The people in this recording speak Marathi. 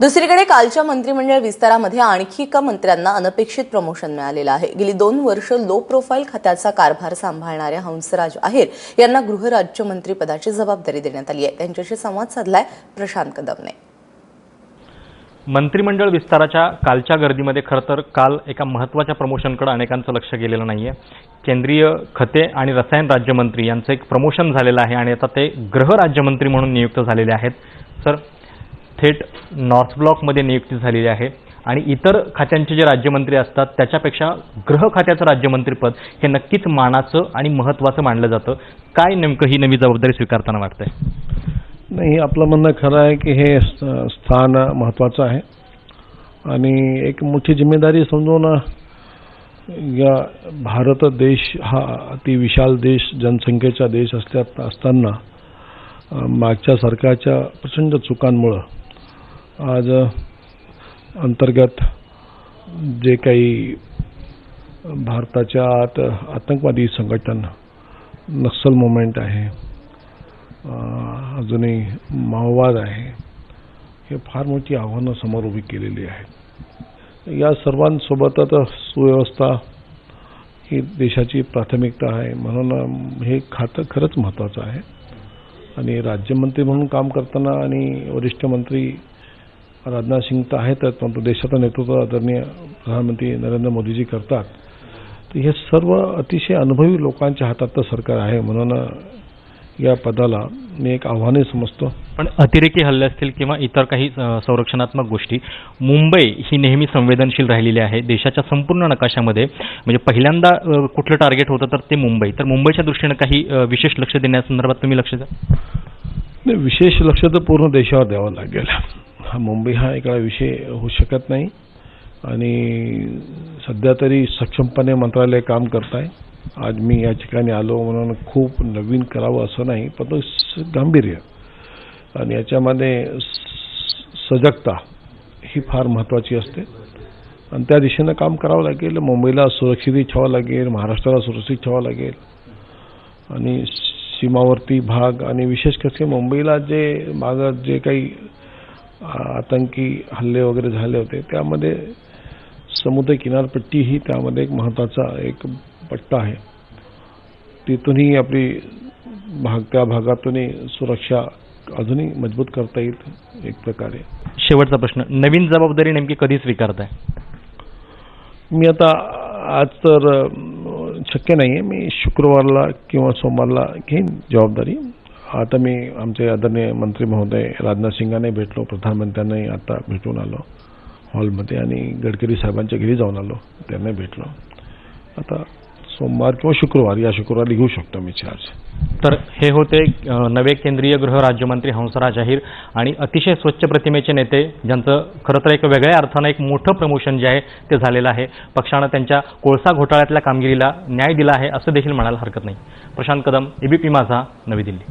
दुसरीकडे कालच्या मंत्रिमंडळ विस्तारामध्ये आणखी एका मंत्र्यांना अनपेक्षित प्रमोशन मिळालेलं आहे। गेली 2 वर्ष लो प्रोफाईल खात्याचा कारभार सांभाळणाऱ्या हंसराज अहिर यांना गृहराज्यमंत्री पदाची जबाबदारी देण्यात आली आहे। त्यांच्याशी संवाद साधलाय प्रशांत कदमने। मंत्रिमंडळ विस्ताराच्या कालच्या गर्दीमध्ये खरं तर काल एका महत्त्वाच्या प्रमोशनकडे अनेकांचं लक्ष गेलेलं नाहीये। केंद्रीय खते आणि रसायन राज्यमंत्री यांचं एक प्रमोशन झालेलं आहे आणि आता ते गृहराज्यमंत्री म्हणून नियुक्त झालेले आहेत। सर, थेट नॉर्थ ब्लॉकमध्ये नियुक्ती झालेली आहे आणि इतर खात्यांचे जे राज्यमंत्री असतात त्याच्यापेक्षा गृह खात्याचं राज्यमंत्रीपद हे नक्कीच मानाचं आणि महत्त्वाचं मानलं जातं। काय नेमकं ही नवी जबाबदारी स्वीकारताना वाटतंय? नाही, आपलं म्हणणं खरं आहे की हे स्थान महत्त्वाचं आहे आणि एक मोठी जिम्मेदारी समजून या भारत देश हा अति विशाल देश, जनसंख्येचा देश असताना मागच्या सरकारच्या प्रचंड चुकांमुळे आज अंतर्गत जे काही भारताच्या आत आतंकवादी संघटन, नक्सल मूवमेंट आहे, अजूनही माओवाद आहे, हे फार मोठी आव्हानं समोर उभी केलेली आहेत। या सर्वांसोबतच सुव्यवस्था ही देशाची प्राथमिकता आहे, म्हणून हे खातं खरंच महत्त्वाचं आहे। आणि राज्यमंत्री म्हणून काम करताना आणि वरिष्ठ मंत्री राजनाथ सिंग तर आहेतच, परंतु देशाचं नेतृत्व आदरणीय प्रधानमंत्री नरेंद्र मोदीजी करतात, तर हे सर्व अतिशय अनुभवी लोकांच्या हातातलं सरकार आहे, म्हणून या पदाला मी एक आव्हाने समजतो। पण अतिरेकी हल्ले असतील किंवा इतर काही संरक्षणात्मक गोष्टी, मुंबई ही नेहमी संवेदनशील राहिलेली आहे देशाच्या संपूर्ण नकाशामध्ये। म्हणजे पहिल्यांदा कुठलं टार्गेट होतं तर ते मुंबई, तर मुंबईच्या दृष्टीने काही विशेष लक्ष देण्यासंदर्भात तुम्ही लक्ष द्या? नाही, विशेष लक्ष तर पूर्ण देशावर द्यावं लागेल। हा मुंबई हा एका विषय होऊ शकत नाही आणि सध्या तरी सक्षमपणे मंत्रालय काम करत आहे। आज मी या ठिकाणी आलो म्हणून खूप नवीन करावं असं नाही, पण गांभीर्य आणि याच्यामध्ये सजगता ही फार महत्त्वाची असते आणि त्या दिशेनं काम करावं लागेल। मुंबईला सुरक्षित ठेवावं लागेल, महाराष्ट्राला सुरक्षित ठेवावं लागेल आणि सीमावर्ती भाग आणि विशेष कसे मुंबईला जे मागं जे काही आतंकी हल्ले वगैरे झाले होते त्यामध्ये समुद्र किनारपट्टी ही त्यामध्ये एक महत्त्वाचा एक पट्टा आहे। तिथूनही आपली त्या भागातूनही सुरक्षा अजूनही मजबूत करता येईल एक प्रकारे। शेवटचा प्रश्न, नवीन जबाबदारी नेमकी कधी स्वीकारताय? मी आता आज तर शक्य नाही आहे, मी शुक्रवारला किंवा सोमवारला घेईन जबाबदारी। आता मी आमचे आदरणीय मंत्री महोदय राजनाथ सिंगांना भेटलो, प्रधानमंत्र्यांनाही आता भेटून आलो हॉलमध्ये आणि गडकरी साहेबांच्या घरी जाऊन आलो, त्यांना भेटलो। आता सोमवार किंवा शुक्रवार, या शुक्रवारी घेऊ शकतो मी चार्ज। तर हे होते नवे केंद्रीय गृह राज्यमंत्री हंसराज अहिर आणि अतिशय स्वच्छ प्रतिमेचे नेते, ज्यांचं खरं तर एक वेगळ्या अर्थानं एक मोठं प्रमोशन जे आहे ते झालेलं आहे। पक्षानं त्यांच्या कोळसा घोटाळ्यातल्या कामगिरीला न्याय दिला आहे असं देखील म्हणायला हरकत नाही। प्रशांत कदम, एबीपी माझा, नवी दिल्ली।